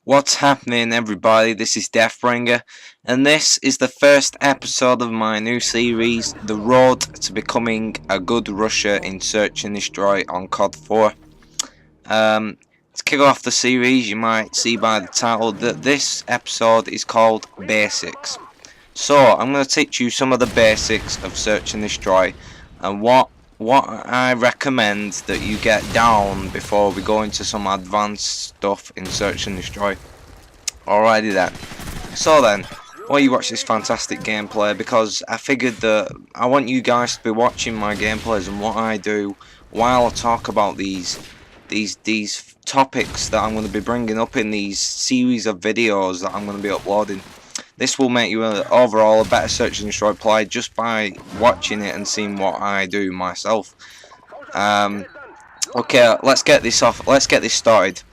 What's happening, everybody? This is Deathbringer, and this is the first episode of my new series, The Road to Becoming a Good Rusher in Search and Destroy on COD 4. To kick off the series, you might see by the title that this episode is called Basics. So, I'm going to teach you some of the basics of Search and Destroy, and what I recommend that you get down before we go into some advanced stuff in Search and Destroy. Alrighty then. So then, while you watch this fantastic gameplay, because I figured that I want you guys to be watching my gameplays and what I do while I talk about these topics that I'm going to be bringing up in these series of videos that I'm going to be uploading. This will make you overall a better Search and Destroy player just by watching it and seeing what I do myself. Okay, let's get this off. Let's get this started.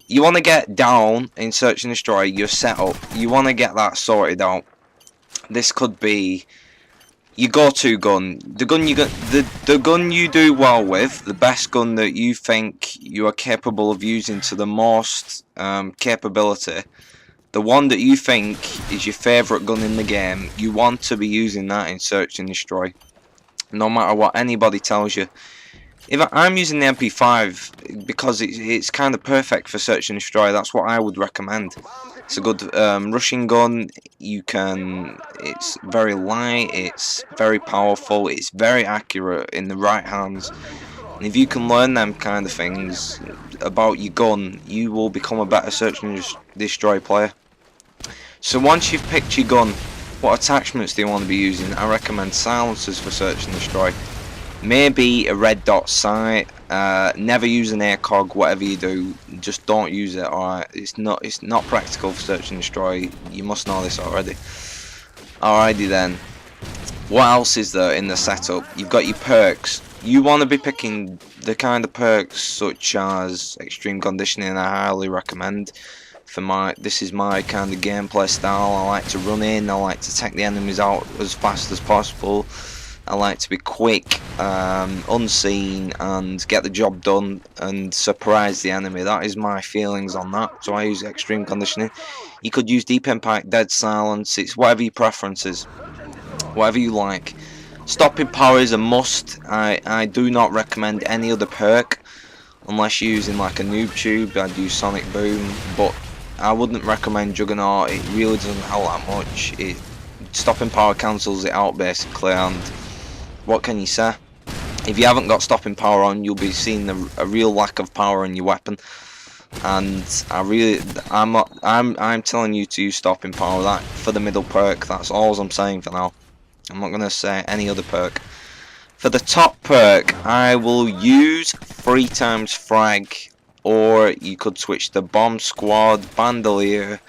You want to get down in Search and Destroy your setup. You want to get that sorted out. This could be your go-to gun, the gun you do well with, the best gun that you think you are capable of using to the most capability. The one that you think is your favourite gun in the game, you want to be using that in Search and Destroy. No matter what anybody tells you. If I'm using the MP5 because it's kind of perfect for Search and Destroy, that's what I would recommend. It's a good rushing gun. It's very light, it's very powerful, it's very accurate in the right hands. And if you can learn them kind of things about your gun, you will become a better Search and Destroy player. So once you've picked your gun, what attachments do you want to be using? I recommend silencers for Search and Destroy. Maybe a red dot sight. Never use an ACOG. Whatever you do, just don't use it. Alright, it's not practical for Search and Destroy. You must know this already. Alrighty then. What else is there in the setup? You've got your perks. You want to be picking the kind of perks such as extreme conditioning. I highly recommend. This is my kind of gameplay style. I like to run in. I like to take the enemies out as fast as possible. I like to be quick, unseen, and get the job done and surprise the enemy. That is my feelings on that. So I use extreme conditioning. You could use deep impact, dead silence. It's whatever your preference is, whatever you like. Stopping power is a must. I do not recommend any other perk unless you're using like a noob tube. I'd use sonic boom, but I wouldn't recommend Juggernaut. It really doesn't help that much. Stopping power cancels it out basically, and what can you say? If you haven't got stopping power on, you'll be seeing a real lack of power in your weapon. And I'm telling you to use stopping power. That for the middle perk. That's all I'm saying for now. I'm not gonna say any other perk. For the top perk, I will use 3 times frag, or you could switch to bomb squad, bandolier.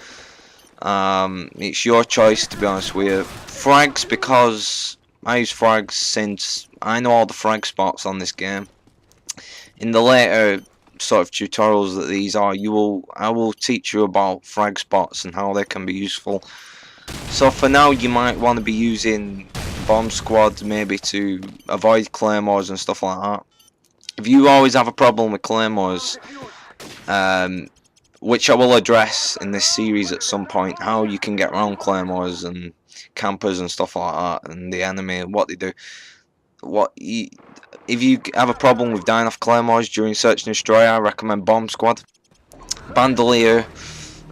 It's your choice, to be honest with you. Frags, because I use frags since I know all the frag spots on this game. In the later sort of tutorials that these are, I will teach you about frag spots and how they can be useful. So for now, you might want to be using bomb squad maybe to avoid claymores and stuff like that. If you always have a problem with claymores, which I will address in this series at some point, how you can get around claymores and campers and stuff like that, and the enemy and what they do. If you have a problem with dying off claymores during Search and Destroy, I recommend bomb squad. Bandolier,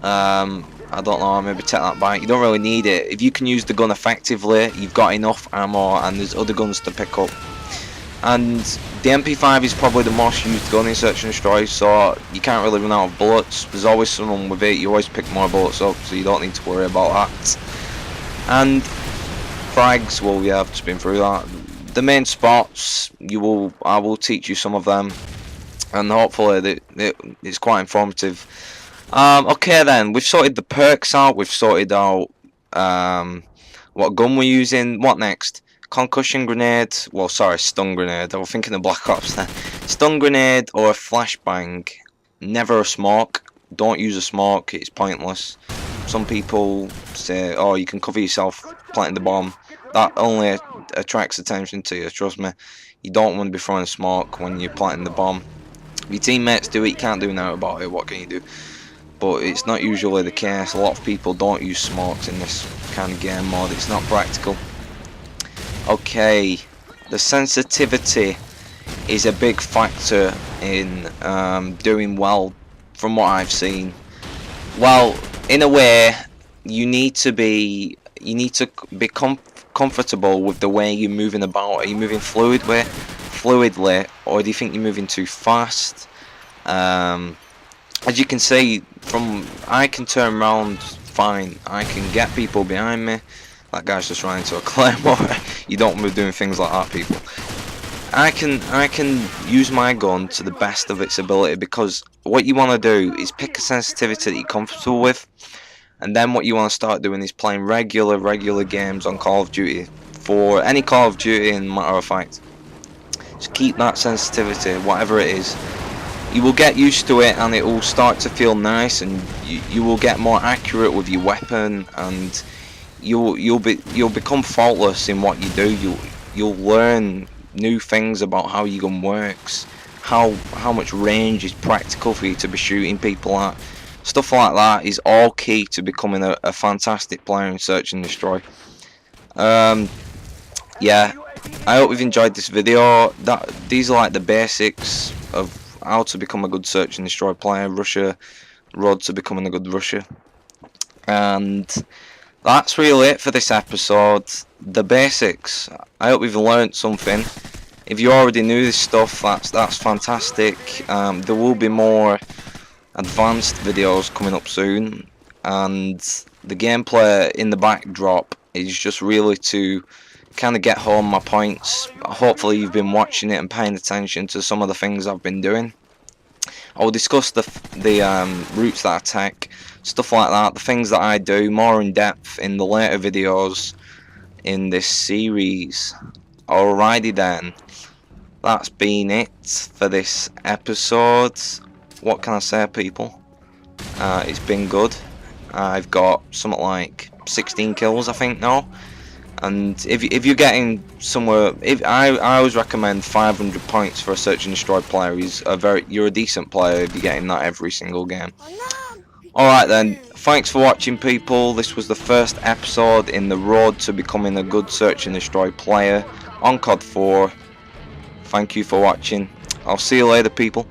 I don't know, maybe take that back. You don't really need it. If you can use the gun effectively, you've got enough ammo, and there's other guns to pick up. And the MP5 is probably the most used gun in Search and Destroy, so you can't really run out of bullets. There's always someone with it. You always pick more bullets up, so you don't need to worry about that. And frags, well, yeah, I've just been through that. The main spots, I will teach you some of them, and hopefully it's quite informative. Okay then, we've sorted the perks out. We've sorted out what gun we're using. What next? concussion grenade, well sorry, stun grenade, I was thinking of Black Ops there. Stun grenade or a flashbang. Never a smoke. Don't use a smoke, it's pointless. Some people say, oh, you can cover yourself planting the bomb. That only attracts attention to you, trust me. You don't want to be throwing smoke when you're planting the bomb. If your teammates do it, you can't do nothing about it, what can you do? But it's not usually the case. A lot of people don't use smokes in this kind of game mode, it's not practical. Okay, the sensitivity is a big factor in doing well from what I've seen. Well, in a way, you need to be comfortable with the way you're moving about. Are you moving fluidly, or do you think you're moving too fast? As you can see, I can turn around fine. I can get people behind me. That guy's just running into a claymore. You don't want to be doing things like that, people. I can use my gun to the best of its ability, because what you want to do is pick a sensitivity that you're comfortable with, and then what you want to start doing is playing regular games on Call of Duty, for any Call of Duty in matter of fact. Just keep that sensitivity, whatever it is. You will get used to it, and it will start to feel nice, and you will get more accurate with your weapon, and you'll become faultless in what you do. You'll learn new things about how your gun works, how much range is practical for you to be shooting people at. Stuff like that is all key to becoming a fantastic player in Search and Destroy. Yeah, I hope you've enjoyed this video. These are like the basics of how to become a good Search and Destroy player, road to becoming a good rusher. And that's really it for this episode. The basics. I hope you've learnt something. If you already knew this stuff, that's fantastic. There will be more advanced videos coming up soon, and the gameplay in the backdrop is just really to kind of get home my points. Hopefully you've been watching it and paying attention to some of the things I've been doing. I will discuss the routes that I take, stuff like that, the things that I do more in depth in the later videos in this series. Alrighty then, that's been it for this episode. What can I say, people? It's been good. I've got something like 16 kills, I think, now. And if you're getting somewhere, I always recommend 500 points for a Search and Destroy player. You're a decent player if you're getting that every single game. Alright then, thanks for watching, people. This was the first episode in the road to becoming a good Search and Destroy player on COD 4. Thank you for watching. I'll see you later, people.